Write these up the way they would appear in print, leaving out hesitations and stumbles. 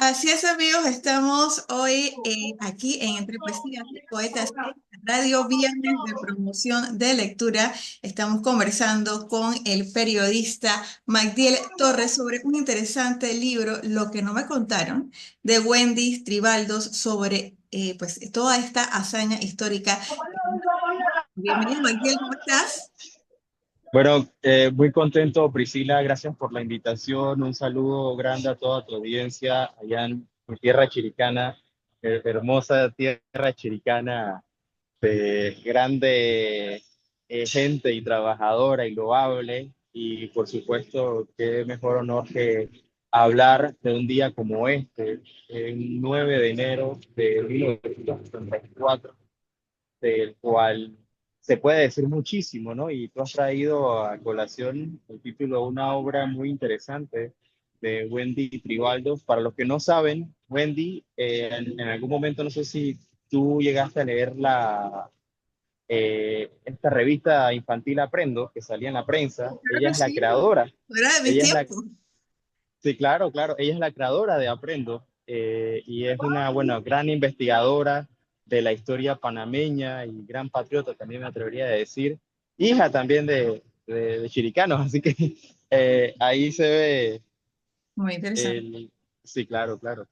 Así es, amigos, estamos hoy aquí en Entre Poesías y Poetas en Radio Viernes de Promoción de Lectura. Estamos conversando con el periodista Magdiel Torres sobre un interesante libro, Lo que no me contaron, de Wendy Tribaldos sobre pues toda esta hazaña histórica. Bienvenido, Magdiel, ¿cómo estás? Bueno, muy contento, Priscila, gracias por la invitación. Un saludo grande a toda tu audiencia allá en mi tierra chiricana, hermosa tierra chiricana de grande gente y trabajadora y loable. Y por supuesto, qué mejor honor que hablar de un día como este, el 9 de enero de 1974, del cual se puede decir muchísimo, ¿no? Y tú has traído a colación el título de una obra muy interesante de Wendy Tribaldo. Para los que no saben, Wendy, en algún momento, no sé si tú llegaste a leer esta revista infantil Aprendo, que salía en la prensa. Claro Ella que es la sí, creadora. era de mis Ella es la, tiempos. sí, claro, claro. Ella es la creadora de Aprendo, y es una, bueno, gran investigadora de la historia panameña y gran patriota, también me atrevería a decir. Hija también de chiricanos, así que ahí se ve Muy interesante. el... Sí, claro, claro.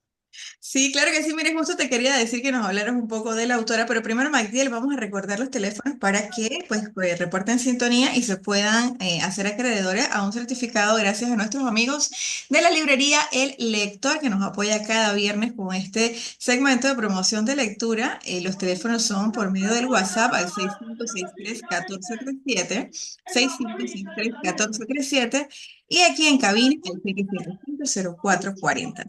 Sí, claro que sí. Mire, justo te quería decir que nos hablaras un poco de la autora, pero primero, Magdiel, vamos a recordar los teléfonos para que pues reporten sintonía y se puedan hacer acreedores a un certificado gracias a nuestros amigos de la librería El Lector, que nos apoya cada viernes con este segmento de promoción de lectura. Los teléfonos son por medio del WhatsApp al 6563-1437, 6563-1437. Y aquí en cabina, el 775-0440,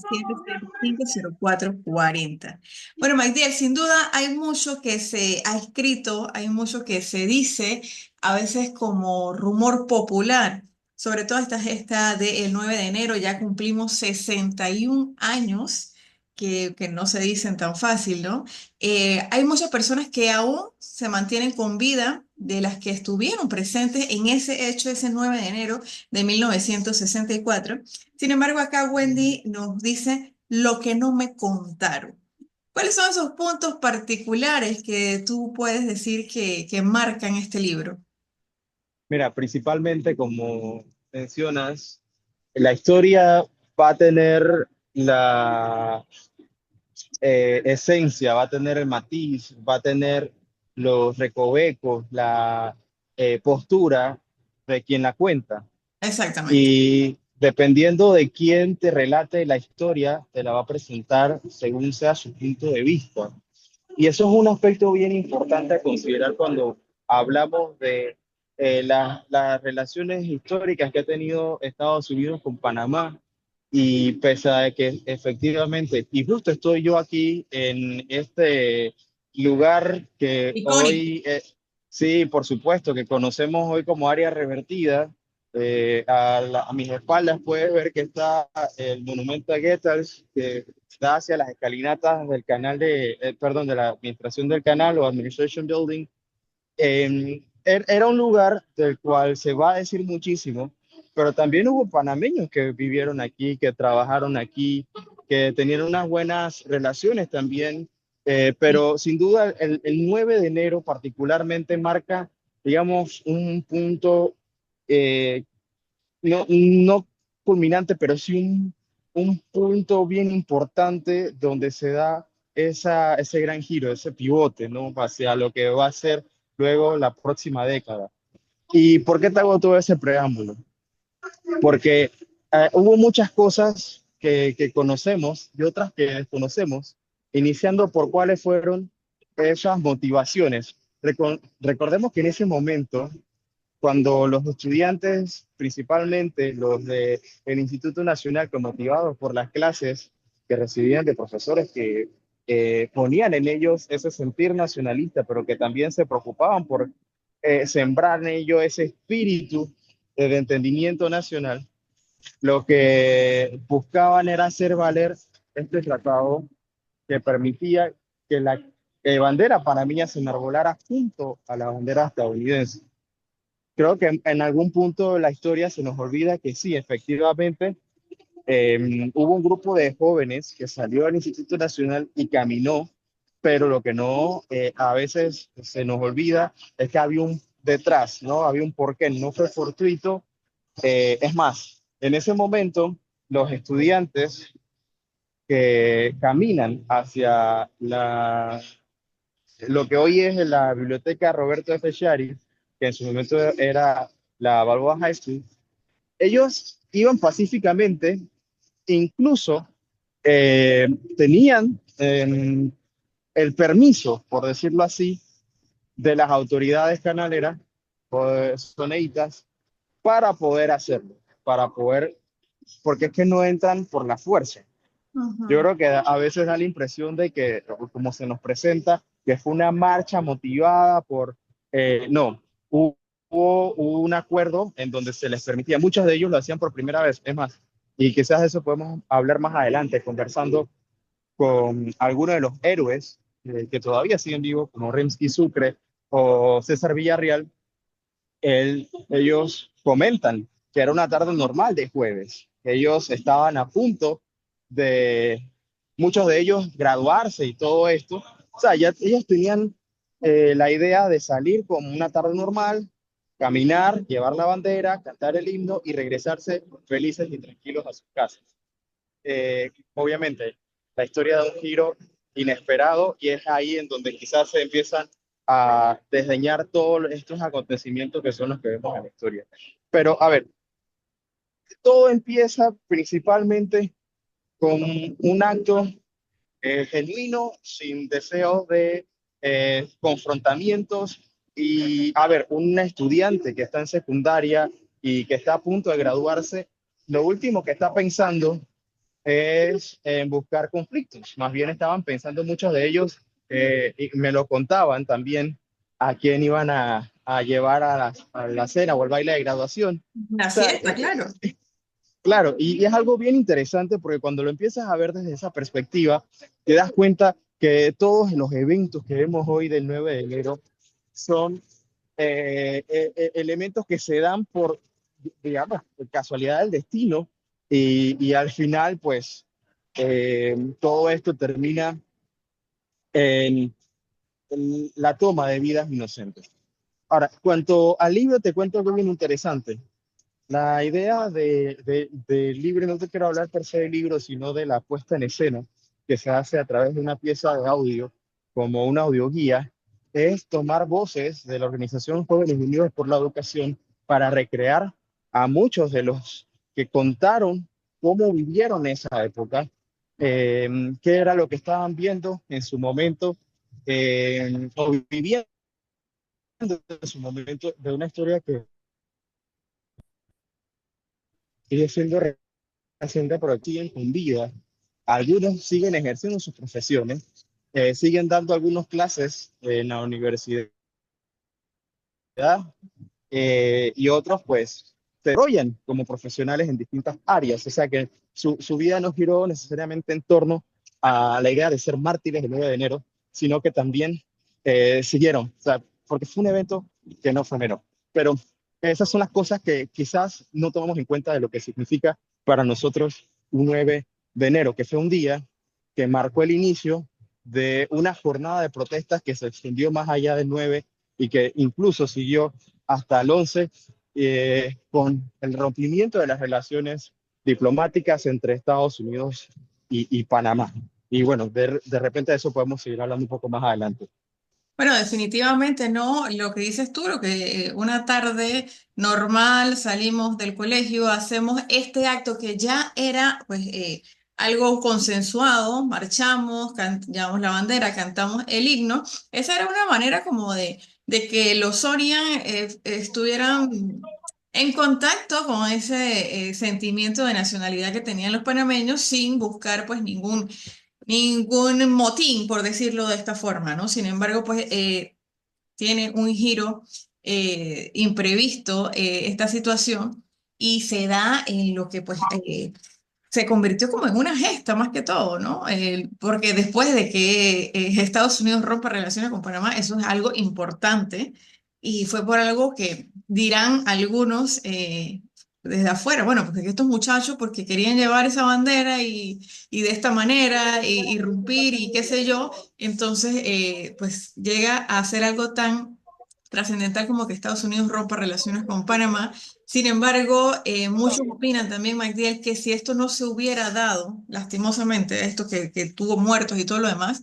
775-0440. Bueno, Magdiel, sin duda hay mucho que se ha escrito, hay mucho que se dice, a veces como rumor popular, sobre todo esta gesta del 9 de enero, ya cumplimos 61 años. Que no se dicen tan fácil, ¿no? Hay muchas personas que aún se mantienen con vida de las que estuvieron presentes en ese hecho, ese 9 de enero de 1964. Sin embargo, acá Wendy nos dice lo que no me contaron. ¿Cuáles son esos puntos particulares que tú puedes decir que marcan este libro? Mira, principalmente como mencionas, la historia va a tener la esencia, va a tener el matiz, va a tener los recovecos, la postura de quien la cuenta. Exactamente. Y dependiendo de quién te relate la historia, te la va a presentar según sea su punto de vista. Y eso es un aspecto bien importante a considerar cuando hablamos de las relaciones históricas que ha tenido Estados Unidos con Panamá. Y pese a que efectivamente, y justo estoy yo aquí en este lugar que Icónico. hoy, sí, por supuesto, que conocemos hoy como área revertida. A mis espaldas puedes ver que está el monumento a Goethals, que da hacia las escalinatas del canal perdón, de la administración del canal o Administration Building. Era un lugar del cual se va a decir muchísimo, pero también hubo panameños que vivieron aquí, que trabajaron aquí, que tenían unas buenas relaciones también. Pero sin duda el 9 de enero particularmente marca, digamos, un punto, eh, no culminante, pero sí un punto bien importante donde se da ese gran giro, ese pivote, ¿no? Hacia lo que va a ser luego la próxima década. ¿Y por qué te hago todo ese preámbulo? Porque hubo muchas cosas que conocemos y otras que desconocemos, iniciando por cuáles fueron esas motivaciones. Recordemos que en ese momento cuando los estudiantes, principalmente los del Instituto Nacional, que motivados por las clases que recibían de profesores que ponían en ellos ese sentir nacionalista, pero que también se preocupaban por sembrar en ellos ese espíritu de entendimiento nacional, lo que buscaban era hacer valer este tratado que permitía que la bandera panameña se enarbolara junto a la bandera estadounidense. Creo que en algún punto de la historia se nos olvida que sí, efectivamente, Hubo un grupo de jóvenes que salió al Instituto Nacional y caminó, pero lo que no a veces se nos olvida es que había un detrás, ¿no? Había un porqué, no fue fortuito. Es más, en ese momento, los estudiantes que caminan hacia lo que hoy es la biblioteca Roberto F. Shari, que en su momento era la Balboa High School, ellos iban pacíficamente, incluso tenían el permiso, por decirlo así, de las autoridades canaleras o soneitas para poder hacerlo, para poder, porque es que no entran por la fuerza. Yo Ujú. creo que a veces da la impresión de que, como se nos presenta, que fue una marcha motivada por, no, hubo un acuerdo en donde se les permitía, muchos de ellos lo hacían por primera vez, es más, y quizás de eso podemos hablar más adelante, conversando con algunos de los héroes que todavía siguen vivos, como Rimsky Sucre o César Villarreal. Ellos comentan que era una tarde normal de jueves. Ellos estaban a punto de, muchos de ellos, graduarse y todo esto. O sea, ya ellos tenían la idea de salir como una tarde normal, caminar, llevar la bandera, cantar el himno y regresarse felices y tranquilos a sus casas. Obviamente, la historia da un giro inesperado y es ahí en donde quizás se empiezan a desdeñar todos estos acontecimientos que son los que vemos en la historia. Pero, a ver, todo empieza principalmente con un acto genuino, sin deseo de confrontamientos. Y, a ver, un estudiante que está en secundaria y que está a punto de graduarse, lo último que está pensando es en buscar conflictos. Más bien estaban pensando muchos de ellos, y me lo contaban también, a quién iban a llevar a la cena o al baile de graduación. La O sea, fiesta, claro. claro, y es algo bien interesante porque cuando lo empiezas a ver desde esa perspectiva, te das cuenta que todos los eventos que vemos hoy del 9 de enero son elementos que se dan por, digamos, casualidad del destino y al final, pues, todo esto termina en, en la toma de vidas inocentes. Ahora, cuanto al libro, te cuento algo bien interesante. La idea del libro, no te quiero hablar per se del libro, sino de la puesta en escena que se hace a través de una pieza de audio, como una audioguía, es tomar voces de la organización Jóvenes Unidos por la Educación para recrear a muchos de los que contaron cómo vivieron esa época, qué era lo que estaban viendo en su momento, o viviendo en su momento de una historia que sigue siendo haciendo productiva con vida. Algunos siguen ejerciendo sus profesiones, siguen dando algunas clases en la universidad, y otros pues se desarrollan como profesionales en distintas áreas. O sea que su vida no giró necesariamente en torno a la idea de ser mártires el 9 de enero, sino que también siguieron, o sea, porque fue un evento que no fue menor. Pero esas son las cosas que quizás no tomamos en cuenta de lo que significa para nosotros un 9 de enero, que fue un día que marcó el inicio de una jornada de protestas que se extendió más allá del 9 y que incluso siguió hasta el 11, con el rompimiento de las relaciones diplomáticas entre Estados Unidos y Panamá. Y bueno, de repente de eso podemos seguir hablando un poco más adelante. Bueno, definitivamente no, lo que dices tú, lo que una tarde normal salimos del colegio, hacemos este acto que ya era pues algo consensuado, marchamos, llevamos la bandera, cantamos el himno. Esa era una manera como de que los Soria estuvieran en contacto con ese sentimiento de nacionalidad que tenían los panameños sin buscar pues ningún motín, por decirlo de esta forma, ¿no? Sin embargo, pues tiene un giro imprevisto esta situación y se da en lo que pues se convirtió como en una gesta más que todo, ¿no? Porque después de que Estados Unidos rompa relaciones con Panamá, eso es algo importante y fue por algo que dirán algunos desde afuera. Bueno, porque estos muchachos, porque querían llevar esa bandera y de esta manera, irrumpir y qué sé yo, entonces, pues llega a hacer algo tan trascendental como que Estados Unidos rompa relaciones con Panamá. Sin embargo, muchos opinan también, MacDiel, que si esto no se hubiera dado, lastimosamente, esto que tuvo muertos y todo lo demás,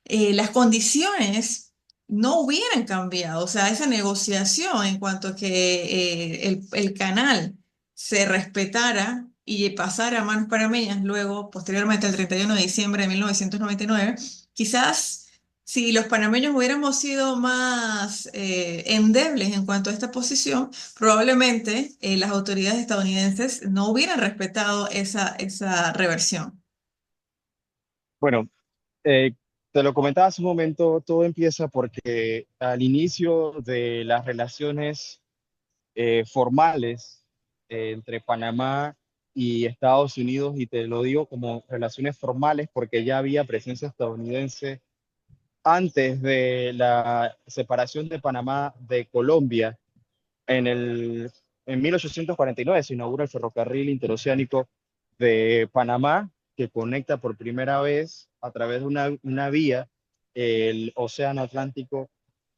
las condiciones no hubieran cambiado. O sea, esa negociación en cuanto a que el canal se respetara y pasara a manos panameñas, luego, posteriormente, el 31 de diciembre de 1999, quizás si los panameños hubiéramos sido más endebles en cuanto a esta posición, probablemente las autoridades estadounidenses no hubieran respetado esa reversión. Bueno, eh, te lo comentaba hace un momento, todo empieza porque al inicio de las relaciones formales entre Panamá y Estados Unidos, y te lo digo como relaciones formales porque ya había presencia estadounidense antes de la separación de Panamá de Colombia. En en 1849 se inaugura el ferrocarril interoceánico de Panamá, que conecta por primera vez a través de una vía el Océano Atlántico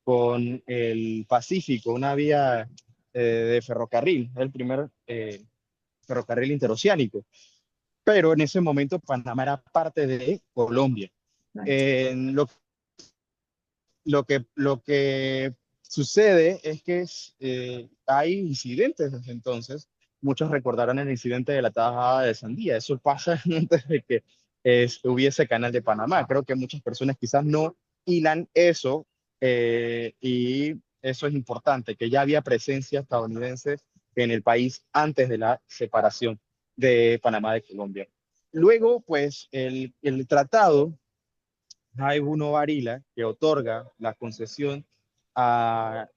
con el Pacífico, una vía de ferrocarril, el primer ferrocarril interoceánico. Pero en ese momento Panamá era parte de Colombia. Exacto. En lo que sucede es que hay incidentes desde entonces. Muchos recordarán el incidente de la tajada de Sandía. Eso pasa antes de que hubiese canal de Panamá. Creo que muchas personas quizás no hilan eso, y eso es importante, que ya había presencia estadounidense en el país antes de la separación de Panamá de Colombia. Luego, pues, el tratado hay uno Varila que otorga la concesión a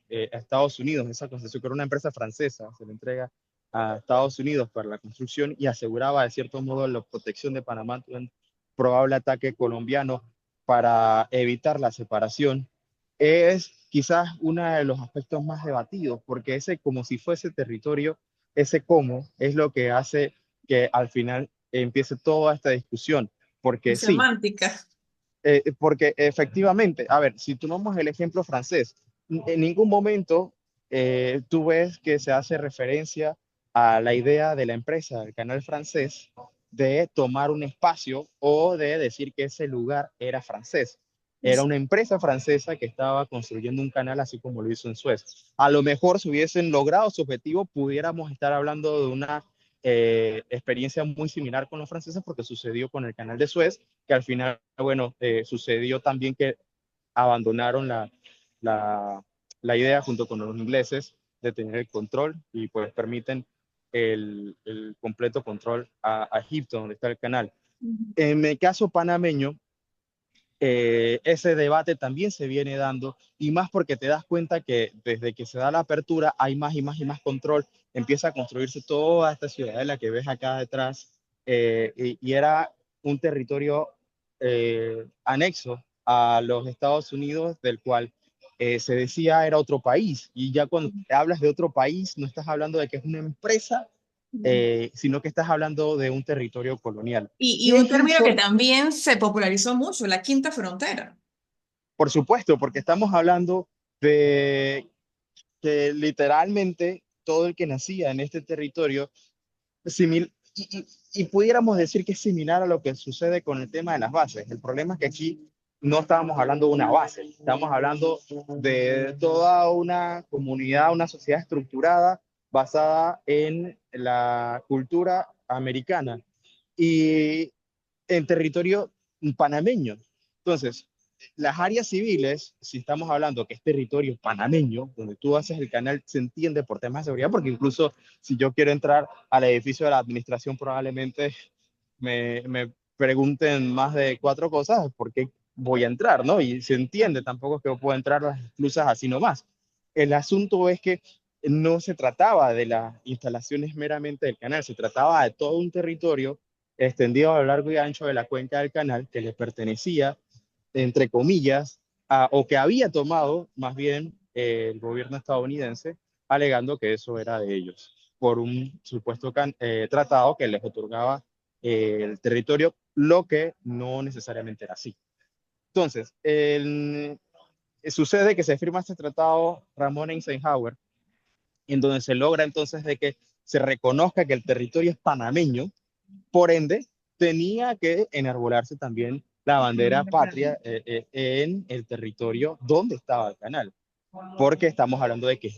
Estados Unidos. Esa concesión, que era una empresa francesa, se le entrega a Estados Unidos para la construcción y aseguraba de cierto modo la protección de Panamá ante un probable ataque colombiano para evitar la separación. Es quizás uno de los aspectos más debatidos, porque ese como si fuese territorio, ese cómo es lo que hace que al final empiece toda esta discusión. Porque sí, Semántica. porque efectivamente, a ver, si tomamos el ejemplo francés, en ningún momento tú ves que se hace referencia a la idea de la empresa, del canal francés, de tomar un espacio o de decir que ese lugar era francés. Era una empresa francesa que estaba construyendo un canal así como lo hizo en Suez. A lo mejor si hubiesen logrado su objetivo, pudiéramos estar hablando de una experiencia muy similar con los franceses, porque sucedió con el canal de Suez, que al final, bueno, sucedió también que abandonaron la, la idea junto con los ingleses de tener el control y pues permiten el completo control a Egipto, donde está el canal. En el caso panameño, ese debate también se viene dando, y más porque te das cuenta que desde que se da la apertura hay más y más y más control, empieza a construirse toda esta ciudadela que ves acá detrás, y era un territorio anexo a los Estados Unidos, del cual se decía era otro país, y ya cuando hablas de otro país no estás hablando de que es una empresa, sino que estás hablando de un territorio colonial. Y Y un es término que eso. también se popularizó mucho, la quinta frontera. Por supuesto, porque estamos hablando de que literalmente todo el que nacía en este territorio, y pudiéramos decir que es similar a lo que sucede con el tema de las bases. El problema es que aquí no estábamos hablando de una base, estamos hablando de toda una comunidad, una sociedad estructurada basada en la cultura americana y en territorio panameño. Entonces, las áreas civiles, si estamos hablando que es territorio panameño, donde tú haces el canal, se entiende por temas de seguridad, porque incluso si yo quiero entrar al edificio de la administración, probablemente me pregunten más de cuatro cosas, ¿por qué voy a entrar? ¿No? Y se entiende, tampoco es que puedo entrar a las exclusas así nomás. El asunto es que no se trataba de las instalaciones meramente del canal, se trataba de todo un territorio extendido a lo largo y ancho de la cuenca del canal, que le pertenecía, entre comillas, o que había tomado más bien el gobierno estadounidense, alegando que eso era de ellos. por un supuesto tratado que les otorgaba el territorio, lo que no necesariamente era así. Entonces, sucede que se firma este tratado Ramón-Eisenhower, en donde se logra entonces de que se reconozca que el territorio es panameño, por ende, tenía que enarbolarse también la bandera patria en el territorio donde estaba el canal, porque estamos hablando de que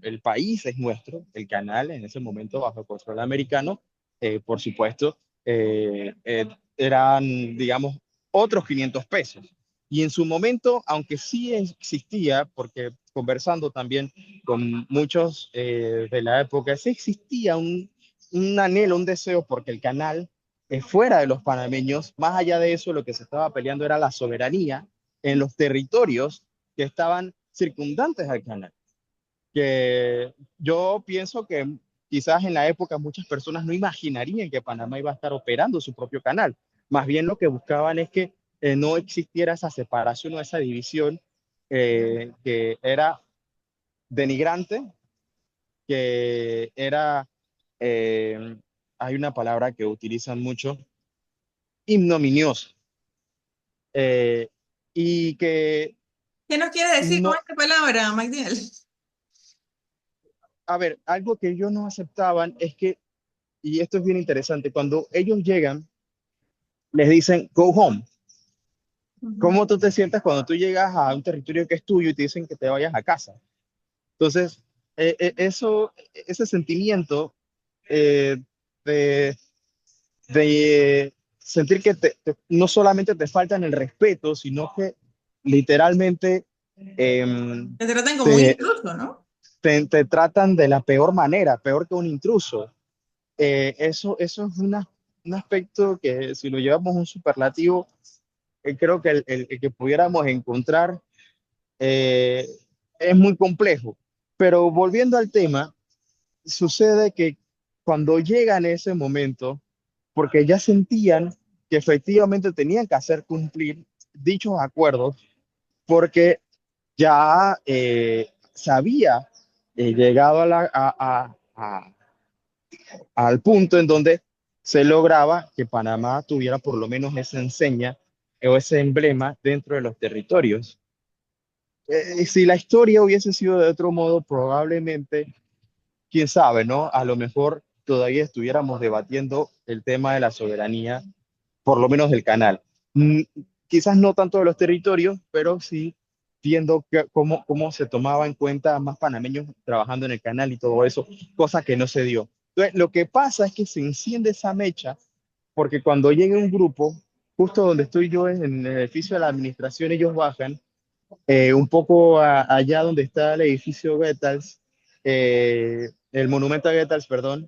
el país es nuestro, el canal en ese momento bajo control americano, por supuesto, eran, digamos, otros 500 pesos. Y en su momento, aunque sí existía, porque conversando también con muchos de la época, sí existía un anhelo, un deseo, porque el canal fuera de los panameños, más allá de eso, lo que se estaba peleando era la soberanía en los territorios que estaban circundantes al canal. Que yo pienso que quizás en la época muchas personas no imaginarían que Panamá iba a estar operando su propio canal. Más bien lo que buscaban es que no existiera esa separación o esa división que era denigrante, que era, eh, hay una palabra que utilizan mucho, ignominioso, eh, y que ¿Qué nos quiere decir con no, esta palabra, Magdiel? a ver, algo que ellos no aceptaban es que, y esto es bien interesante, cuando ellos llegan, les dicen, go home. Ujú. ¿Cómo tú te sientes cuando tú llegas a un territorio que es tuyo y te dicen que te vayas a casa? Entonces, ese sentimiento eh, de, de sentir que no solamente te faltan el respeto, sino que literalmente em, Te tratan como un te, intruso, ¿no? te tratan de la peor manera, peor que un intruso. Eso es un aspecto que si lo llevamos a un superlativo, creo que el que pudiéramos encontrar eh, es muy complejo. Pero volviendo al tema, sucede que cuando llegan ese momento, porque ya sentían que efectivamente tenían que hacer cumplir dichos acuerdos, porque ya se había llegado al punto en donde se lograba que Panamá tuviera por lo menos esa enseña o ese emblema dentro de los territorios. Si la historia hubiese sido de otro modo, probablemente, quién sabe, ¿no? A lo mejor todavía estuviéramos debatiendo el tema de la soberanía, por lo menos del canal. Quizás no tanto de los territorios, pero sí viendo cómo se tomaba en cuenta más panameños trabajando en el canal y todo eso, cosa que no se dio. Entonces, lo que pasa es que se enciende esa mecha porque cuando llega un grupo, justo donde estoy yo, en el edificio de la administración, ellos bajan un poco allá donde está el edificio Goethals, el monumento a Goethals, perdón,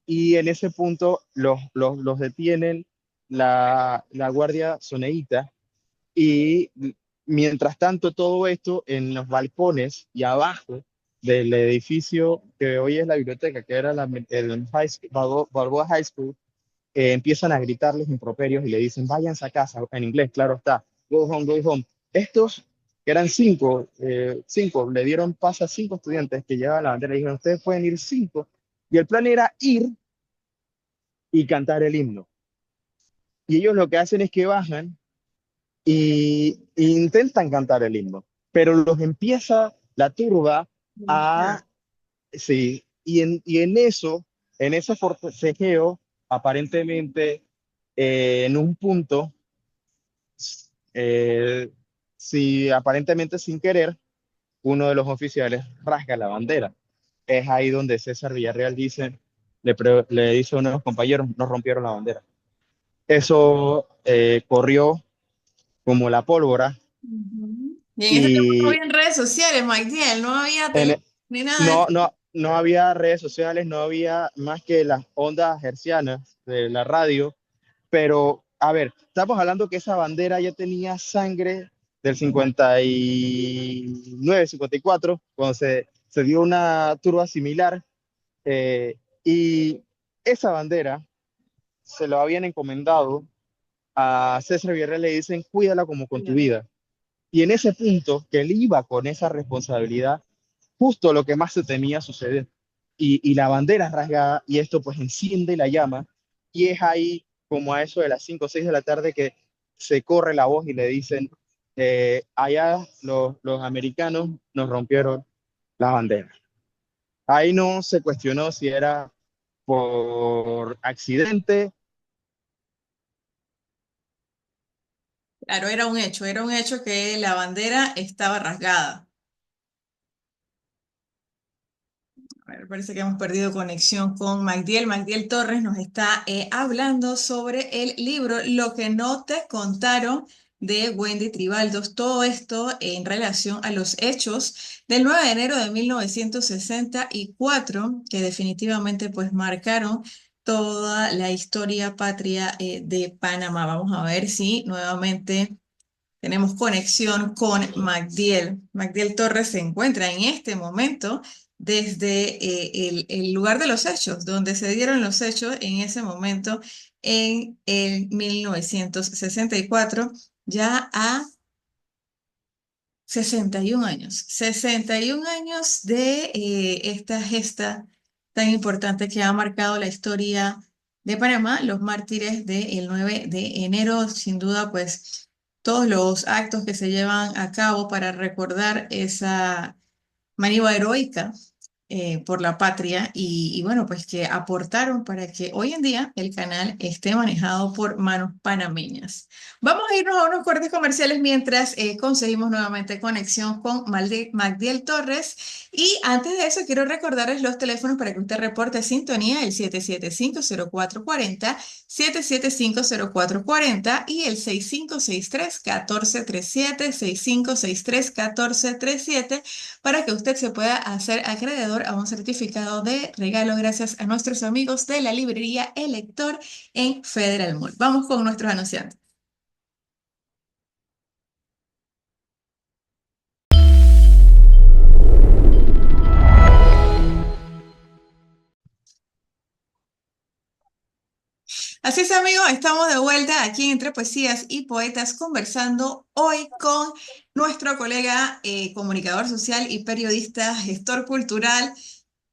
y en ese punto los detienen la Guardia Zoneíta y mientras tanto todo esto en los balcones y abajo del edificio que hoy es la biblioteca, que era el Balboa High School, empiezan a gritarles improperios y le dicen, váyanse a casa, en inglés, claro está, go home, go home. Estos, que eran cinco, le dieron pase a cinco estudiantes que llevaban la bandera y dijeron, ustedes pueden ir cinco. Y el plan era ir y cantar el himno. Y ellos lo que hacen es que bajan y intentan cantar el himno, pero los empieza la turba a, sí, y en eso, en ese forcejeo, aparentemente, en un punto, eh, si aparentemente sin querer, uno de los oficiales rasga la bandera. Es ahí donde César Villarreal dice, le dice a uno de los compañeros, nos rompieron la bandera. Eso corrió como la pólvora Ujú. Y en ese tiempo no y había redes sociales, Magdiel, no había en, teléfono ni nada de eso. no había redes sociales, no había más que las ondas hercianas de la radio, pero a ver, estamos hablando que esa bandera ya tenía sangre del 59, 54, cuando se dio una turba similar, y esa bandera se lo habían encomendado a César Villarreal, le dicen, cuídala como con tu vida. Y en ese punto, que él iba con esa responsabilidad, justo lo que más se temía suceder. y la bandera rasgada, y esto pues enciende la llama, y es ahí como a eso de las 5 o 6 de la tarde que se corre la voz y le dicen, allá los americanos nos rompieron la bandera. Ahí no se cuestionó si era por accidente. Claro, era un hecho que la bandera estaba rasgada. A ver, parece que hemos perdido conexión con Magdiel. Magdiel Torres nos está hablando sobre el libro Lo que no te contaron de Wendy Tribaldos. Todo esto en relación a los hechos del 9 de enero de 1964, que definitivamente pues marcaron toda la historia patria de Panamá. Vamos a ver si nuevamente tenemos conexión con Magdiel. Magdiel Torres se encuentra en este momento desde el lugar de los hechos, donde se dieron los hechos en ese momento, en el 1964, ya a 61 años. 61 años de esta gesta tan importante que ha marcado la historia de Panamá, los mártires del 9 de enero, sin duda, pues todos los actos que se llevan a cabo para recordar esa maniobra heroica por la patria y bueno, pues que aportaron para que hoy en día el canal esté manejado por manos panameñas. Vamos a irnos a unos cortes comerciales mientras conseguimos nuevamente conexión con Magdiel Torres y antes de eso quiero recordarles los teléfonos para que usted reporte sintonía, el 775-0440, 775-0440 y el 6563-1437, 6563-1437 para que usted se pueda hacer acreedor a un certificado de regalo gracias a nuestros amigos de la librería El Lector en Federal Mall. Vamos con nuestros anunciantes. Así es, amigos, estamos de vuelta aquí Entre Poesías y Poetas conversando hoy con nuestro colega comunicador social y periodista, gestor cultural,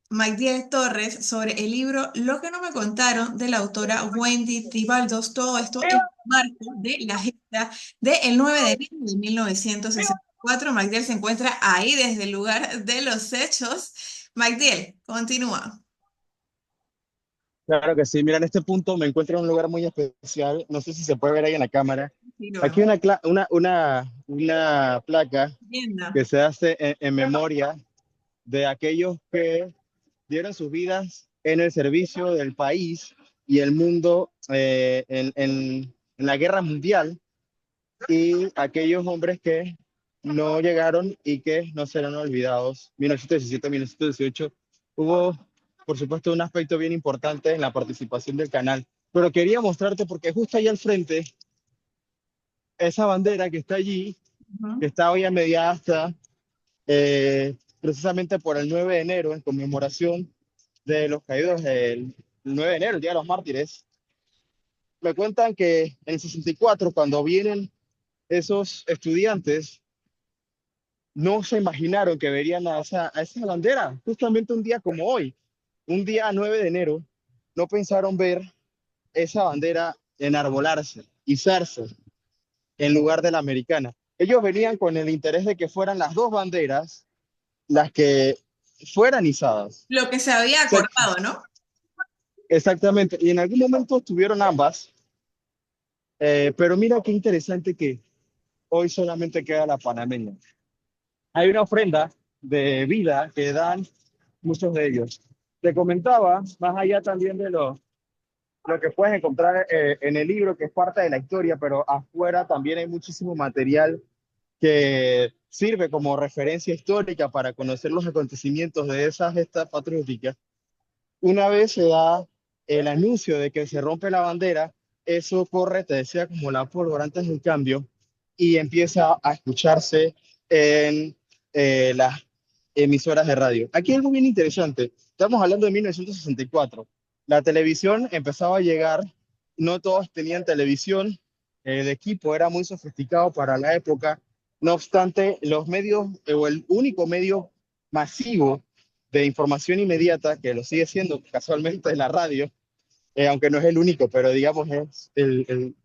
Magdiel Torres, sobre el libro Lo que no me contaron de la autora Wendy Tribaldos. Todo esto en el marco de la gesta del 9 de enero de 1964. Magdiel se encuentra ahí desde el lugar de los hechos. Magdiel, continúa. Claro que sí, mira, en este punto me encuentro en un lugar muy especial, no sé si se puede ver ahí en la cámara. Sí, lo Aquí vemos. una placa Linda. que se hace en memoria de aquellos que dieron sus vidas en el servicio del país y el mundo en la guerra mundial, y aquellos hombres que no llegaron y que no serán olvidados. 1917, 1918, hubo, por supuesto, un aspecto bien importante en la participación del canal, pero quería mostrarte porque justo ahí al frente, esa bandera que está allí, que Ujú. está hoy a media asta, precisamente por el 9 de enero, en conmemoración de los caídos del 9 de enero, el Día de los Mártires. Me cuentan que en el 64, cuando vienen esos estudiantes, no se imaginaron que verían a esa bandera, justamente un día como hoy, un día 9 de enero, no pensaron ver esa bandera enarbolarse, izarse en lugar de la americana. Ellos venían con el interés de que fueran las dos banderas las que fueran izadas. Lo que se había Se- acordado, ¿no? Exactamente, y en algún momento estuvieron ambas, pero mira qué interesante que hoy solamente queda la panameña. Hay una ofrenda de vida que dan muchos de ellos. Te comentaba, más allá también de lo que puedes encontrar en el libro, que es parte de la historia, pero afuera también hay muchísimo material que sirve como referencia histórica para conocer los acontecimientos de esa gesta patriótica. Una vez se da el anuncio de que se rompe la bandera, eso corre, te decía, como la pólvora antes del cambio, y empieza a escucharse en las emisoras de radio. Aquí hay algo bien interesante. Estamos hablando de 1964. La televisión empezaba a llegar, no todos tenían televisión, el equipo era muy sofisticado para la época. No obstante, los medios, o el único medio masivo de información inmediata, que lo sigue siendo casualmente en la radio, aunque no es el único, pero digamos es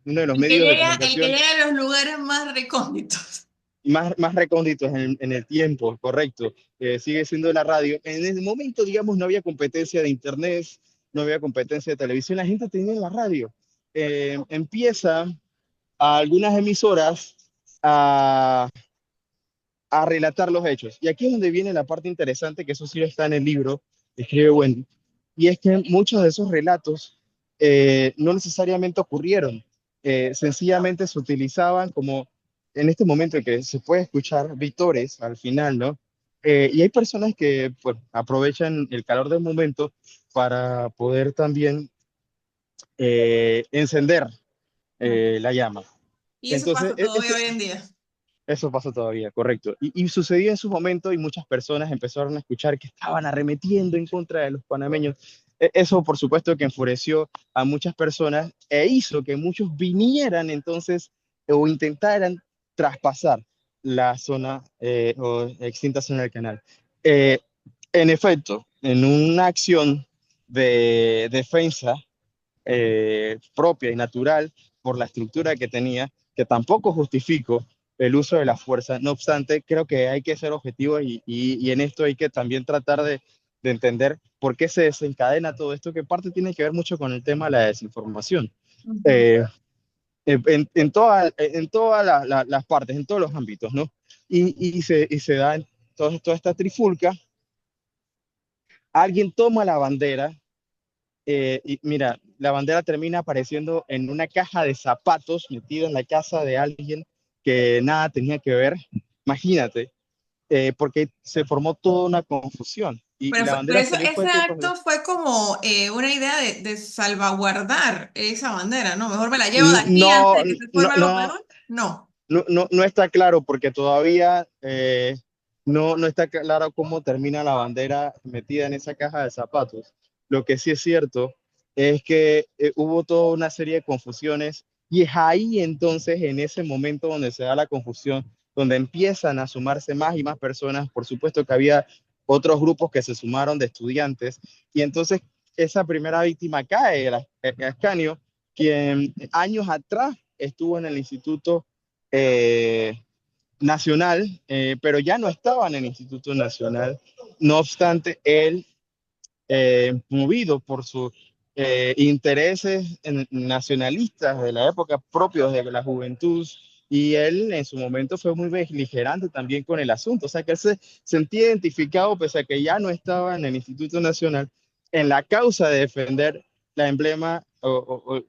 uno de los medios de El que comunicación llega a los lugares más recónditos. más recónditos en el tiempo, correcto. Sigue siendo la radio. En el momento, digamos, no había competencia de internet, no había competencia de televisión, la gente tenía la radio. Empieza a algunas emisoras a, a relatar los hechos. Y aquí es donde viene la parte interesante, que eso sí está en el libro, que escribe Wendy, y es que muchos de esos relatos no necesariamente ocurrieron, sencillamente se utilizaban como, en este momento que se puede escuchar vítores al final, ¿no? Y hay personas que pues, aprovechan el calor del momento para poder también encender la llama. Y eso Entonces, pasa todavía hoy en día. eso pasa todavía, correcto. Y sucedió en su momento y muchas personas empezaron a escuchar que estaban arremetiendo en contra de los panameños. Eso, por supuesto, que enfureció a muchas personas e hizo que muchos vinieran entonces o intentaran traspasar la zona o extinta zona del canal. Eh, en efecto, en una acción de defensa propia y natural por la estructura que tenía, que tampoco justifico el uso de la fuerza. No obstante, creo que hay que ser objetivos y en esto hay que también tratar de entender por qué se desencadena todo esto, que parte tiene que ver mucho con el tema de la desinformación. Ujú. Eh, en todas las partes, en todos los ámbitos, ¿no? Y se da toda esta trifulca, alguien toma la bandera. Y mira, la bandera termina apareciendo en una caja de zapatos metida en la casa de alguien que nada tenía que ver. Imagínate, porque se formó toda una confusión. Y la Pero bandera eso, salió ese fue tiempos de... acto fue como una idea de salvaguardar esa bandera, ¿no? Mejor me la llevo de aquí antes No, de que se no, forme algo no, peor. No. no está claro porque todavía no está claro cómo termina la bandera metida en esa caja de zapatos. Lo que sí es cierto es que hubo toda una serie de confusiones y es ahí entonces, en ese momento donde se da la confusión, donde empiezan a sumarse más y más personas. Por supuesto que había otros grupos que se sumaron de estudiantes y entonces esa primera víctima cae, el Ascanio, quien años atrás estuvo en el Instituto eh, Nacional, pero ya no estaba en el Instituto Nacional. No obstante, él, movido por sus intereses nacionalistas de la época propios de la juventud, y él en su momento fue muy beligerante también con el asunto, o sea que él se sentía identificado, pese a que ya no estaba en el Instituto Nacional, en la causa de defender la emblema o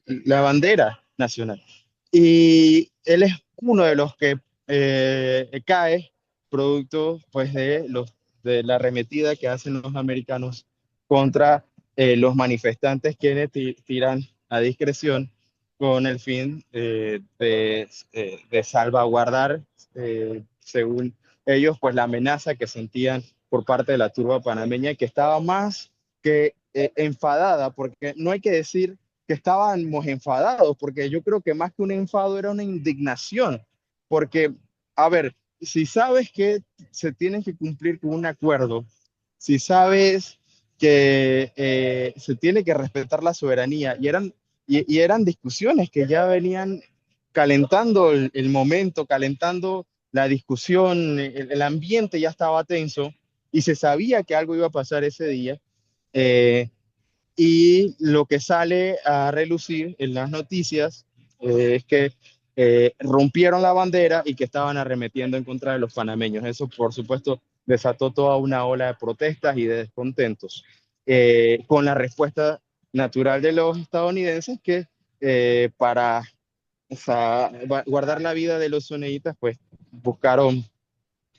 la bandera nacional. Y él es uno de los que cae producto pues de la arremetida que hacen los americanos contra los manifestantes quienes tiran a discreción con el fin de salvaguardar, según ellos, pues la amenaza que sentían por parte de la turba panameña, que estaba más que enfadada, porque no hay que decir que estábamos enfadados, porque yo creo que más que un enfado era una indignación, porque, a ver, si sabes que se tiene que cumplir con un acuerdo, si sabes que se tiene que respetar la soberanía, y eran discusiones que ya venían calentando el momento, calentando la discusión, el ambiente ya estaba tenso y se sabía que algo iba a pasar ese día. eh, y lo que sale a relucir en las noticias es que rompieron la bandera y que estaban arremetiendo en contra de los panameños. Eso, por supuesto, desató toda una ola de protestas y de descontentos, con la respuesta natural de los estadounidenses que para, o sea, guardar la vida de los soneitas, pues buscaron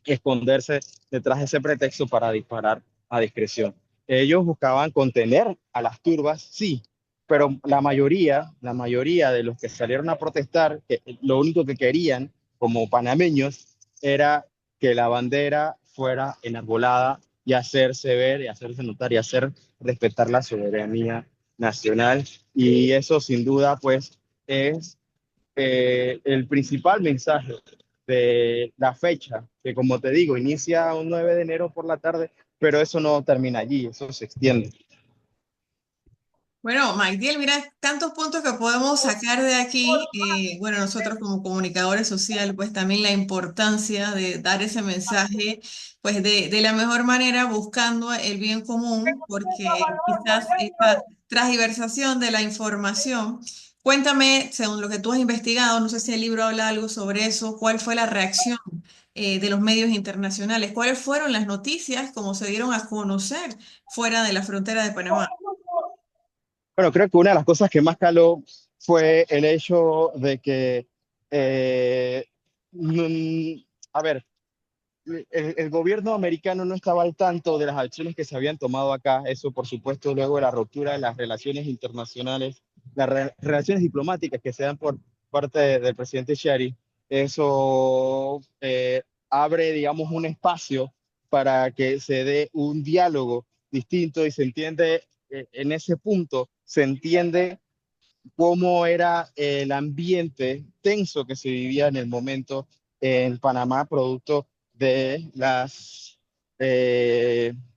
esconderse detrás de ese pretexto para disparar a discreción. Ellos buscaban contener a las turbas, sí, pero la mayoría de los que salieron a protestar, que lo único que querían como panameños era que la bandera fuera enarbolada y hacerse ver y hacerse notar y hacer respetar la soberanía nacional. Y eso sin duda pues es el principal mensaje de la fecha, que como te digo, inicia un 9 de enero por la tarde, pero eso no termina allí, eso se extiende. Bueno, Magdiel, mira, tantos puntos que podemos sacar de aquí. Bueno, nosotros como comunicadores sociales, pues también la importancia de dar ese mensaje, pues de la mejor manera, buscando el bien común, porque quizás esta transgiversación de la información. Cuéntame, según lo que tú has investigado, no sé si el libro habla algo sobre eso, ¿cuál fue la reacción de los medios internacionales? ¿Cuáles fueron las noticias como se dieron a conocer fuera de la frontera de Panamá? Bueno, creo que una de las cosas que más caló fue el hecho de que, eh, mm, a ver, el gobierno americano no estaba al tanto de las acciones que se habían tomado acá. Eso, por supuesto, luego de la ruptura de las relaciones internacionales, las relaciones diplomáticas que se dan por parte del presidente Shari. Eso abre, digamos, un espacio para que se dé un diálogo distinto y se entiende, en ese punto, se entiende cómo era el ambiente tenso que se vivía en el momento en Panamá, producto de las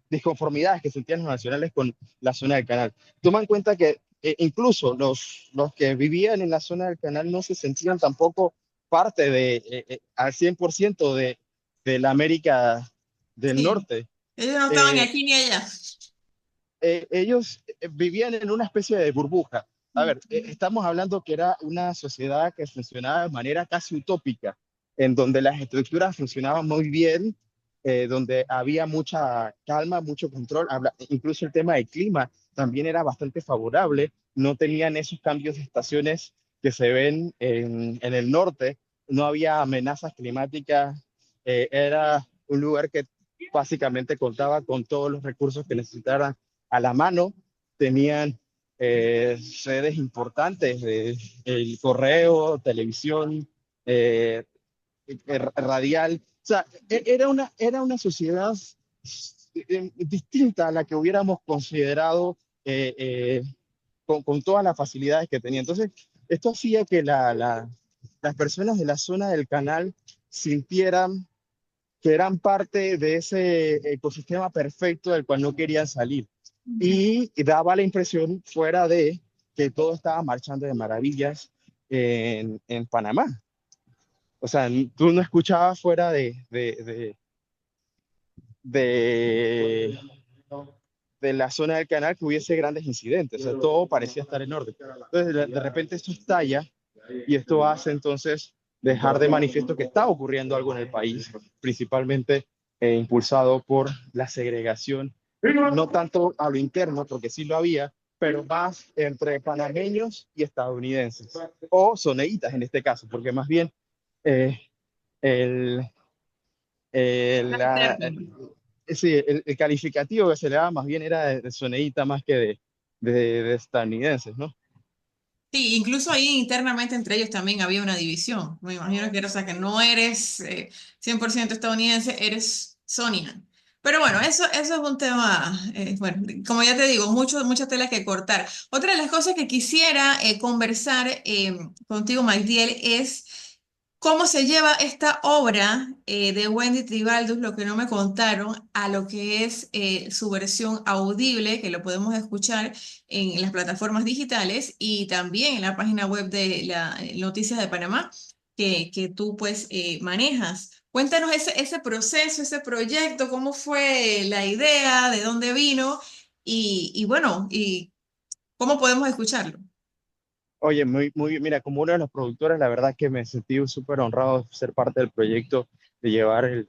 disconformidades que sentían los nacionales con la zona del canal. Toma en cuenta que incluso los que vivían en la zona del canal no se sentían tampoco parte al 100% de la América del Sí. Norte. Ellos no estaban ni Eh, aquí ni allá. ellos vivían en una especie de burbuja. A ver, estamos hablando que era una sociedad que funcionaba de manera casi utópica, en donde las estructuras funcionaban muy bien, donde había mucha calma, mucho control, incluso el tema del clima también era bastante favorable, no tenían esos cambios de estaciones que se ven en el norte, no había amenazas climáticas, era un lugar que básicamente contaba con todos los recursos que necesitaran a la mano, tenían sedes importantes de el correo, televisión, eh, radial. O sea, era una sociedad distinta a la que hubiéramos considerado con todas las facilidades que tenía. Entonces, esto hacía que las personas de la zona del canal sintieran que eran parte de ese ecosistema perfecto del cual no querían salir. Y daba la impresión fuera de que todo estaba marchando de maravillas en Panamá. O sea, tú no escuchabas fuera de, de la zona del canal que hubiese grandes incidentes. O sea, todo parecía estar en orden. Entonces, de repente esto estalla y esto hace entonces dejar de manifiesto que está ocurriendo algo en el país, principalmente impulsado por la segregación, no tanto a lo interno, porque sí lo había, pero más entre panameños y estadounidenses, o soneitas en este caso, porque más bien eh, el, la, sí, el calificativo que se le daba más bien era de soneíta más que de estadounidenses, ¿no? Sí, incluso ahí internamente entre ellos también había una división. Me imagino que era, o sea, que no eres 100% estadounidense, eres Sonian. Pero bueno, eso es un tema, bueno, como ya te digo, mucha tela que cortar. Otra de las cosas que quisiera conversar contigo, Magdiel, es cómo se lleva esta obra de Wendy Tribaldus, lo que no me contaron, a lo que es su versión audible, que lo podemos escuchar en las plataformas digitales y también en la página web de la Noticias de Panamá que tú pues manejas. Cuéntanos ese proceso, ese proyecto, cómo fue la idea, de dónde vino y bueno, y cómo podemos escucharlo. Oye, mira, como uno de los productores, la verdad que me sentí súper honrado de ser parte del proyecto, de llevar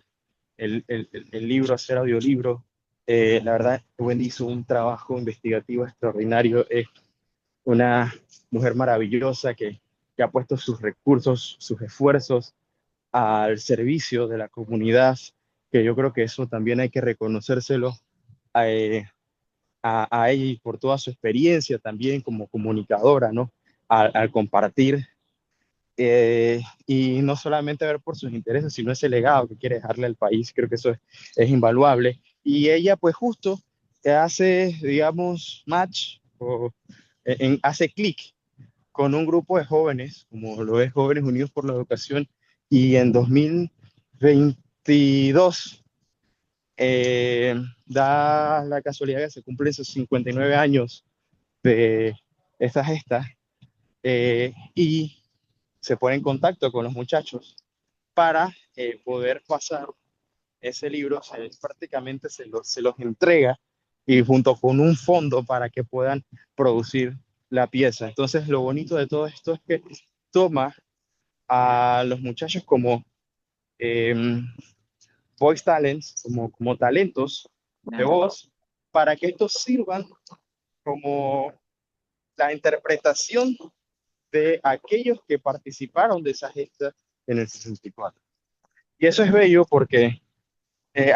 el libro, hacer audiolibro. La verdad, Wendy hizo un trabajo investigativo extraordinario. Es una mujer maravillosa que ha puesto sus recursos, sus esfuerzos al servicio de la comunidad, que yo creo que eso también hay que reconocérselo eh, a ella y por toda su experiencia también como comunicadora, ¿no? Al compartir y no solamente ver por sus intereses, sino ese legado que quiere dejarle al país, creo que eso es invaluable. Y ella pues justo hace, digamos, match o hace clic con un grupo de jóvenes, como lo es Jóvenes Unidos por la Educación, y en 2022 Eh, Da la casualidad que se cumplen esos 59 años de esta gesta, y se pone en contacto con los muchachos para poder pasar ese libro, prácticamente se los entrega y junto con un fondo para que puedan producir la pieza. Entonces, lo bonito de todo esto es que toma a los muchachos como eh, voice talents, como talentos de Claro. voz, para que estos sirvan como la interpretación de aquellos que participaron de esa gesta en el 64. Y eso es bello porque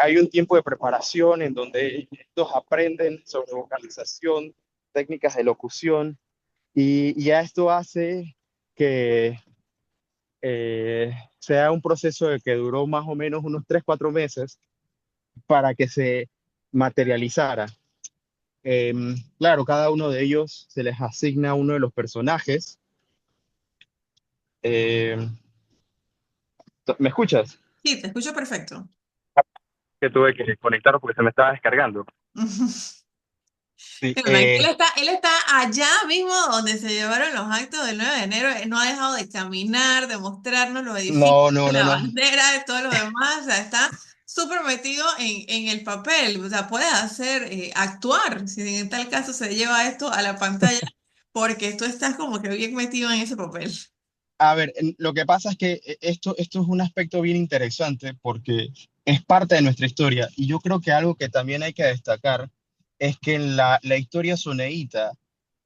hay un tiempo de preparación en donde estos aprenden sobre vocalización, técnicas de locución, y ya esto hace que sea un proceso de que duró más o menos unos 3 4 meses para que se materializara. Claro, cada uno de ellos se les asigna uno de los personajes. Eh, ¿Me escuchas? Sí, te escucho perfecto. Que tuve que conectar porque se me estaba descargando. Sí, Bueno, él está allá mismo donde se llevaron los actos del 9 de enero. Él no ha dejado de caminar, de mostrarnos los edificios, no, no, no, la no. bandera, de todo lo demás. O sea, está súper metido en el papel. O sea, puede hacer, actuar, si en tal caso se lleva esto a la pantalla, porque tú estás como que bien metido en ese papel. A ver, lo que pasa es que esto es un aspecto bien interesante porque es parte de nuestra historia y yo creo que algo que también hay que destacar es que en la historia soneíta,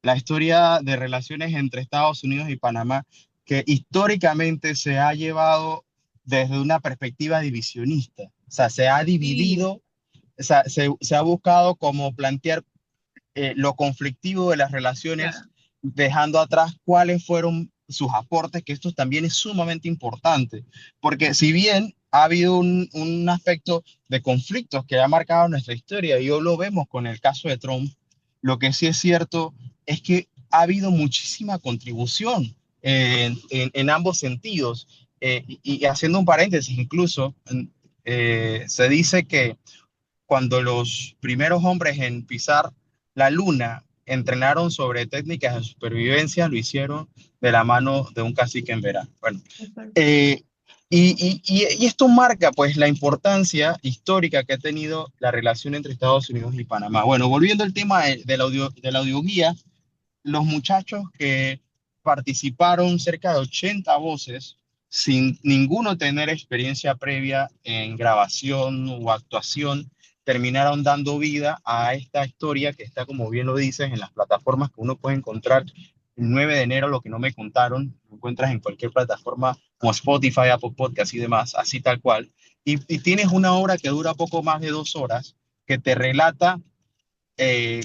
la historia de relaciones entre Estados Unidos y Panamá, que históricamente se ha llevado desde una perspectiva divisionista, o sea, se ha Sí, dividido, o sea, se ha buscado como plantear lo conflictivo de las relaciones, claro. dejando atrás cuáles fueron sus aportes, que esto también es sumamente importante, porque si bien ha habido un aspecto de conflictos que ha marcado nuestra historia, y hoy lo vemos con el caso de Trump, lo que sí es cierto es que ha habido muchísima contribución en ambos sentidos. Y haciendo un paréntesis, incluso se dice que cuando los primeros hombres en pisar la luna entrenaron sobre técnicas de supervivencia, lo hicieron de la mano de un cacique en Verá. Bueno, Exacto. eh, y esto marca pues la importancia histórica que ha tenido la relación entre Estados Unidos y Panamá. Bueno, volviendo al tema de la audioguía, los muchachos que participaron, cerca de 80 voces, sin ninguno tener experiencia previa en grabación o actuación, terminaron dando vida a esta historia que está, como bien lo dices, en las plataformas que uno puede encontrar. El 9 de enero, lo que no me contaron, lo encuentras en cualquier plataforma como Spotify, Apple Podcast y demás, así tal cual. Y tienes una obra que dura poco más de 2 horas, que te relata eh,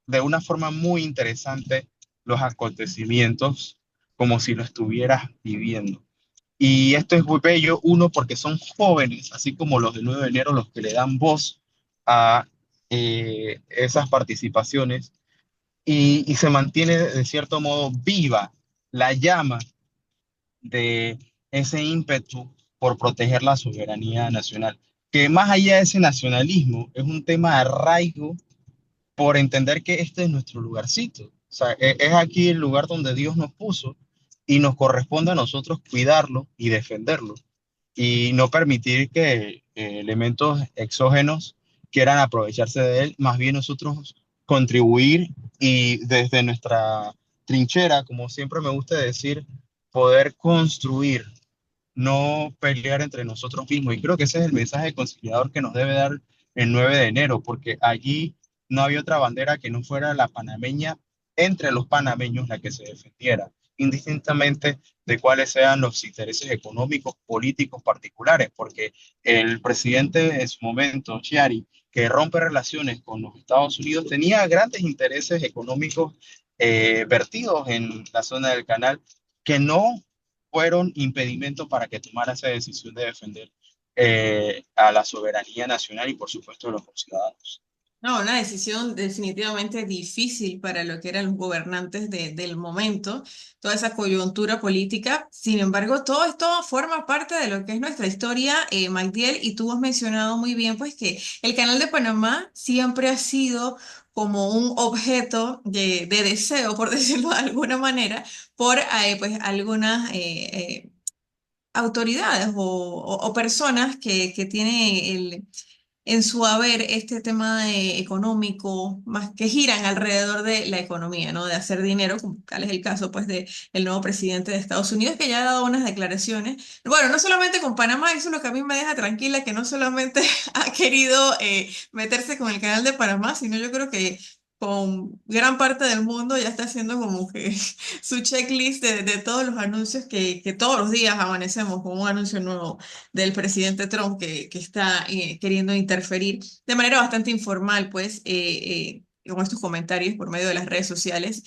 de una forma muy interesante los acontecimientos como si lo estuvieras viviendo. Y esto es muy bello, uno, porque son jóvenes, así como los del 9 de enero, los que le dan voz a esas participaciones y se mantiene de cierto modo viva la llama de ese ímpetu por proteger la soberanía nacional, que más allá de ese nacionalismo es un tema de arraigo por entender que este es nuestro lugarcito. O sea, es aquí el lugar donde Dios nos puso y nos corresponde a nosotros cuidarlo y defenderlo y no permitir que elementos exógenos quieran aprovecharse de él, más bien nosotros contribuir y desde nuestra trinchera, como siempre me gusta decir, poder construir, no pelear entre nosotros mismos. Y creo que ese es el mensaje conciliador que nos debe dar el 9 de enero, porque allí no había otra bandera que no fuera la panameña entre los panameños la que se defendiera, indistintamente de cuáles sean los intereses económicos, políticos particulares, porque el presidente en su momento, Chiari, que rompe relaciones con los Estados Unidos, tenía grandes intereses económicos vertidos en la zona del canal que no fueron impedimento para que tomara esa decisión de defender a la soberanía nacional y por supuesto a los ciudadanos. No, una decisión definitivamente difícil para lo que eran los gobernantes del momento, toda esa coyuntura política. Sin embargo, todo esto forma parte de lo que es nuestra historia, Magdiel, y tú has mencionado muy bien, pues, que el Canal de Panamá siempre ha sido como un objeto de deseo, por decirlo de alguna manera, por pues, algunas autoridades o personas que tienen en su haber este tema económico, más que giran alrededor de la economía, ¿no? De hacer dinero, como tal es el caso, pues, de el nuevo presidente de Estados Unidos, que ya ha dado unas declaraciones. Bueno, no solamente con Panamá, eso es lo que a mí me deja tranquila, que no solamente ha querido meterse con el canal de Panamá, sino yo creo que con gran parte del mundo ya está haciendo como que su checklist de todos los anuncios que todos los días amanecemos con un anuncio nuevo del presidente Trump que está queriendo interferir de manera bastante informal, pues, con estos comentarios por medio de las redes sociales.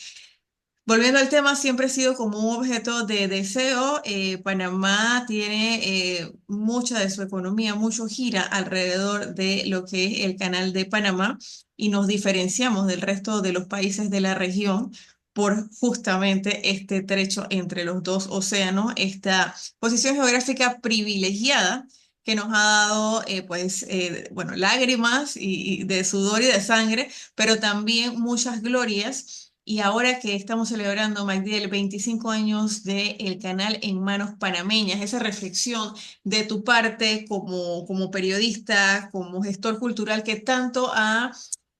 Volviendo al tema, siempre ha sido como un objeto de deseo. Panamá tiene mucha de su economía, mucho gira alrededor de lo que es el canal de Panamá y nos diferenciamos del resto de los países de la región por justamente este trecho entre los dos océanos, esta posición geográfica privilegiada que nos ha dado, pues, bueno, lágrimas y de sudor y de sangre, pero también muchas glorias. Y ahora que estamos celebrando, Magdiel, 25 años del canal en manos panameñas, esa reflexión de tu parte como periodista, como gestor cultural que tanto ha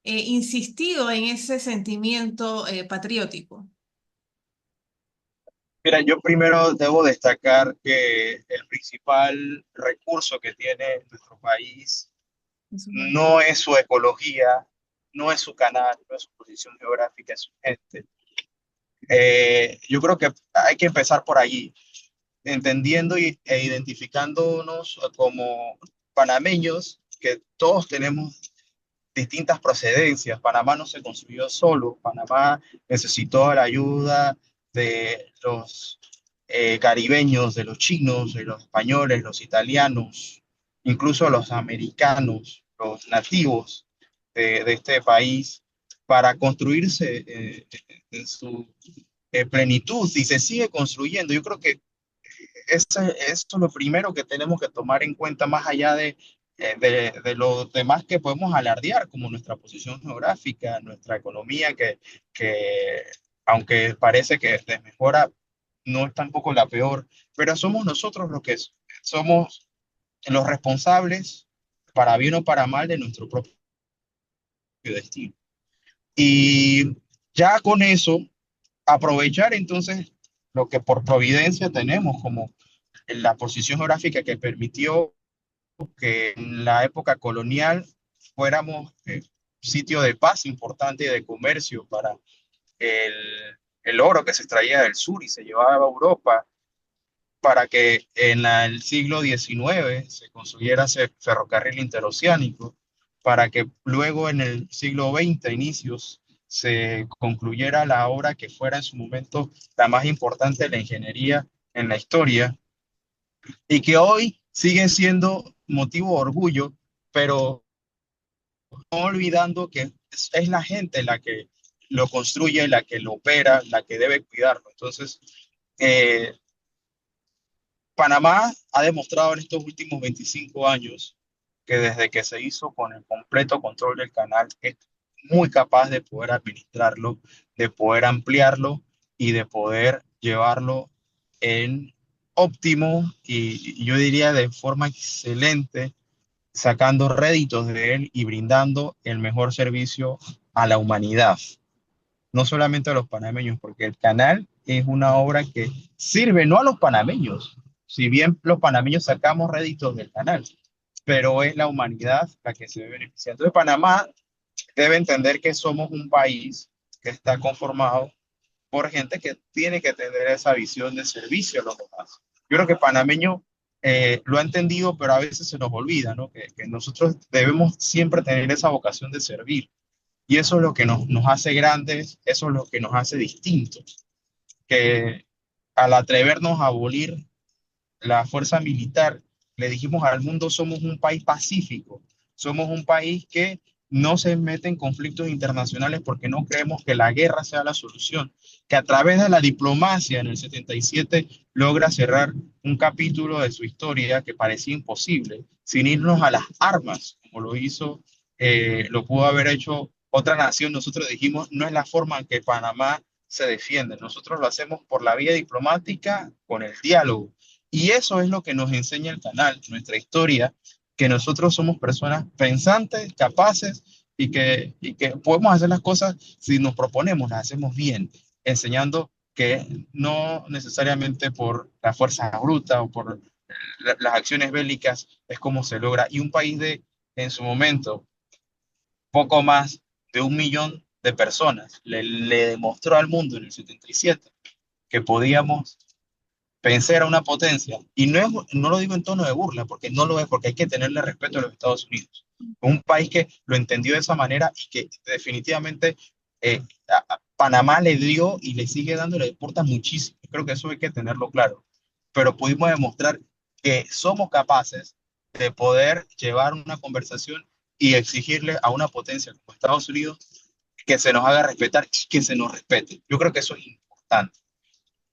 insistido en ese sentimiento patriótico. Mira, yo primero debo destacar que el principal recurso que tiene nuestro país Eso es verdad. no es su ecología, no es su canal, no es su posición geográfica, es su gente. Yo creo que hay que empezar por allí, entendiendo e identificándonos como panameños, que todos tenemos distintas procedencias. Panamá no se construyó solo, Panamá necesitó la ayuda de los caribeños, de los chinos, de los españoles, los italianos, incluso los americanos, los nativos de este país, para construirse en su plenitud y se sigue construyendo. Yo creo que esto es lo primero que tenemos que tomar en cuenta más allá de lo demás que podemos alardear, como nuestra posición geográfica, nuestra economía, que aunque parece que desmejora, no es tampoco la peor, pero somos nosotros los que somos los responsables, para bien o para mal, de nuestro propio destino. Y ya con eso, aprovechar entonces lo que por providencia tenemos como la posición geográfica que permitió que en la época colonial fuéramos sitio de paz importante y de comercio para el, el oro que se extraía del sur y se llevaba a Europa, para que en el siglo XIX se construyera ese ferrocarril interoceánico, para que luego en el siglo XX, inicios, se concluyera la obra que fuera en su momento la más importante de la ingeniería en la historia y que hoy sigue siendo motivo de orgullo, pero no olvidando que es la gente la que lo construye, la que lo opera, la que debe cuidarlo. Entonces, eh, Panamá ha demostrado en estos últimos 25 años que desde que se hizo con el completo control del canal, es muy capaz de poder administrarlo, de poder ampliarlo y de poder llevarlo en óptimo y yo diría de forma excelente, sacando réditos de él y brindando el mejor servicio a la humanidad, no solamente a los panameños, porque el canal es una obra que sirve no a los panameños, si bien los panameños sacamos réditos del canal, pero es la humanidad la que se ve beneficiada. Entonces, Panamá debe entender que somos un país que está conformado por gente que tiene que tener esa visión de servicio a los demás. Yo creo que panameño lo ha entendido, pero a veces se nos olvida, ¿no? Que nosotros debemos siempre tener esa vocación de servir. Y eso es lo que nos hace grandes, eso es lo que nos hace distintos. Que al atrevernos a abolir la fuerza militar, le dijimos al mundo, somos un país pacífico, somos un país que no se mete en conflictos internacionales porque no creemos que la guerra sea la solución, que a través de la diplomacia en el 77 logra cerrar un capítulo de su historia que parecía imposible, sin irnos a las armas, como lo hizo, lo pudo haber hecho otra nación. Nosotros dijimos, no es la forma en que Panamá se defiende, nosotros lo hacemos por la vía diplomática, con el diálogo. Y eso es lo que nos enseña el canal, nuestra historia, que nosotros somos personas pensantes, capaces y que podemos hacer las cosas si nos proponemos, las hacemos bien, enseñando que no necesariamente por la fuerza bruta o por las acciones bélicas es como se logra. Y un país de, en su momento, poco más de 1 millón de personas le demostró al mundo en el 77 que podíamos vencer a una potencia. Y no lo digo en tono de burla, porque no lo es, porque hay que tenerle respeto a los Estados Unidos. Un país que lo entendió de esa manera y que definitivamente Panamá le dio y le sigue dando, le importa muchísimo. Creo que eso hay que tenerlo claro. Pero pudimos demostrar que somos capaces de poder llevar una conversación y exigirle a una potencia como Estados Unidos que se nos haga respetar y que se nos respete. Yo creo que eso es importante.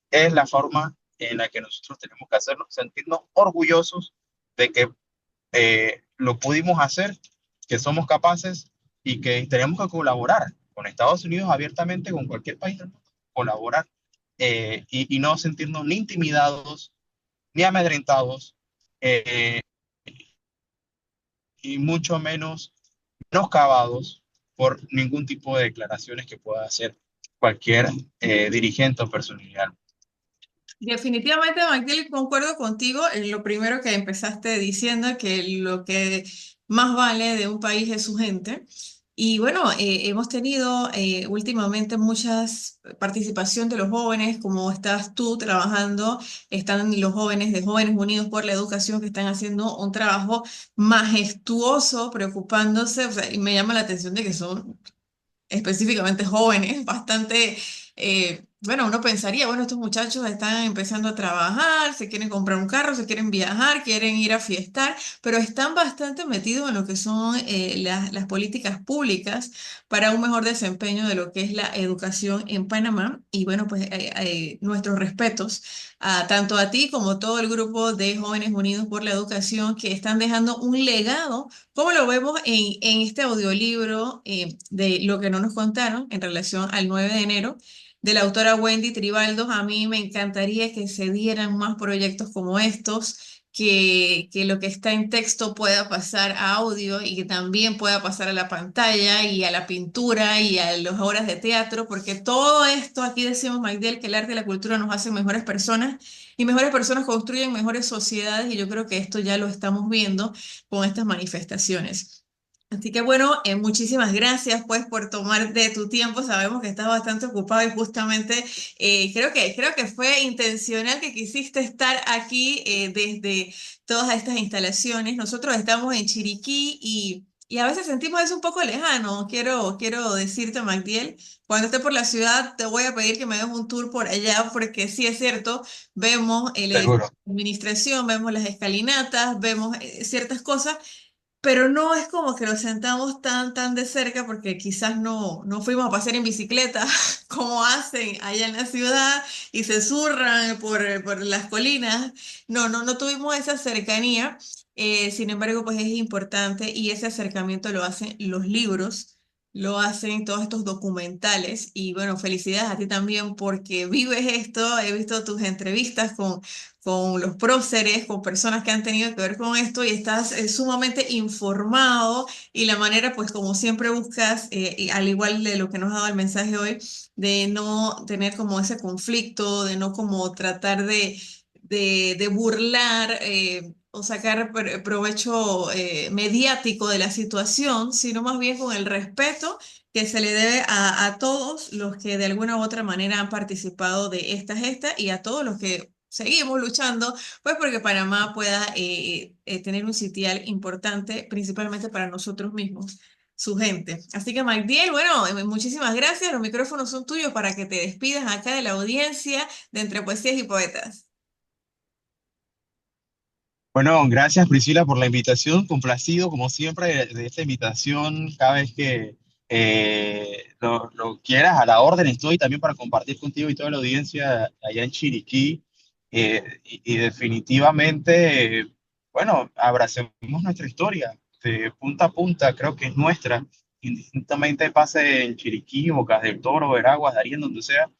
Es la forma en la que nosotros tenemos que hacernos, sentirnos orgullosos de que lo pudimos hacer, que somos capaces y que tenemos que colaborar con Estados Unidos abiertamente, con cualquier país del mundo, colaborar y no sentirnos ni intimidados, ni amedrentados, eh, y mucho menos menoscabados por ningún tipo de declaraciones que pueda hacer cualquier dirigente o personalidad. Definitivamente, Magdiel, concuerdo contigo en lo primero que empezaste diciendo, que lo que más vale de un país es su gente. Y bueno, hemos tenido últimamente muchas participación de los jóvenes, como estás tú trabajando, están los jóvenes de Jóvenes Unidos por la Educación que están haciendo un trabajo majestuoso, preocupándose, o sea, y me llama la atención de que son específicamente jóvenes, bastante, bueno, uno pensaría, bueno, estos muchachos están empezando a trabajar, se quieren comprar un carro, se quieren viajar, quieren ir a fiestar, pero están bastante metidos en lo que son las políticas públicas para un mejor desempeño de lo que es la educación en Panamá. Y bueno, pues nuestros respetos a tanto a ti como todo el grupo de Jóvenes Unidos por la Educación que están dejando un legado como lo vemos en este audiolibro de Lo que no nos contaron en relación al 9 de enero de la autora Wendy Tribaldos. A mí me encantaría que se dieran más proyectos como estos, que lo que está en texto pueda pasar a audio y que también pueda pasar a la pantalla y a la pintura y a las obras de teatro, porque todo esto, aquí decimos, Magdiel, que el arte y la cultura nos hacen mejores personas y mejores personas construyen mejores sociedades y yo creo que esto ya lo estamos viendo con estas manifestaciones. Así que bueno, muchísimas gracias pues por tomar de tu tiempo. Sabemos que estás bastante ocupado y justamente creo que fue intencional que quisiste estar aquí desde todas estas instalaciones. Nosotros estamos en Chiriquí y a veces sentimos eso un poco lejano. Quiero decirte, Magdiel, cuando esté por la ciudad te voy a pedir que me des un tour por allá porque sí es cierto, vemos el edificio Seguro. de administración, vemos las escalinatas, vemos ciertas cosas, pero no es como que lo sentamos tan de cerca porque quizás no fuimos a pasear en bicicleta como hacen allá en la ciudad y se zurran por las colinas. No tuvimos esa cercanía. Sin embargo, pues es importante y ese acercamiento lo hacen los libros, lo hacen todos estos documentales y bueno, felicidades a ti también porque vives esto. He visto tus entrevistas con los próceres, con personas que han tenido que ver con esto y estás sumamente informado y la manera, pues como siempre buscas, y al igual de lo que nos ha dado el mensaje hoy, de no tener como ese conflicto, de no como tratar de burlar o sacar provecho mediático de la situación, sino más bien con el respeto que se le debe a todos los que de alguna u otra manera han participado de esta gesta y a todos los que seguimos luchando, pues porque Panamá pueda tener un sitial importante, principalmente para nosotros mismos, su gente. Así que, Magdiel, bueno, muchísimas gracias. Los micrófonos son tuyos para que te despidas acá de la audiencia de Entre Poesías y Poetas. Bueno, gracias Priscila por la invitación, complacido como siempre de esta invitación, cada vez que lo quieras, a la orden estoy también para compartir contigo y toda la audiencia allá en Chiriquí. Y definitivamente, bueno, abracemos nuestra historia de punta a punta, creo que es nuestra, indistintamente pase en Chiriquí, Bocas del Toro, Veraguas, Darien, donde sea,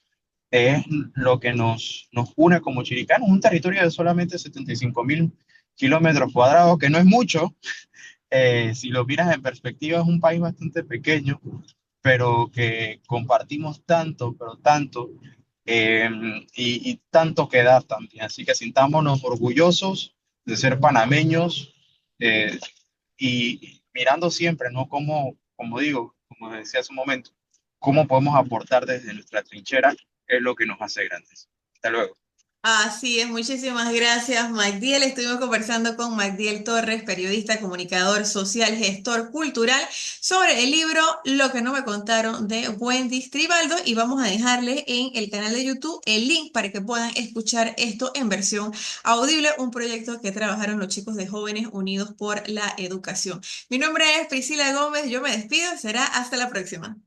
es lo que nos une como chiricanos, un territorio de solamente 75.000 kilómetros cuadrados, que no es mucho. Si lo miras en perspectiva, es un país bastante pequeño, pero que compartimos tanto, pero tanto, eh, y tanto que dar también. Así que sintámonos orgullosos de ser panameños, eh, y mirando siempre, ¿no? Como digo, como decía hace un momento, cómo podemos aportar desde nuestra trinchera es lo que nos hace grandes. Hasta luego. Así es, muchísimas gracias, Magdiel. Estuvimos conversando con Magdiel Torres, periodista, comunicador social, gestor cultural, sobre el libro Lo que no me contaron de Wendy Tribaldo y vamos a dejarle en el canal de YouTube el link para que puedan escuchar esto en versión audible, un proyecto que trabajaron los chicos de Jóvenes Unidos por la Educación. Mi nombre es Priscila Gómez, yo me despido, será hasta la próxima.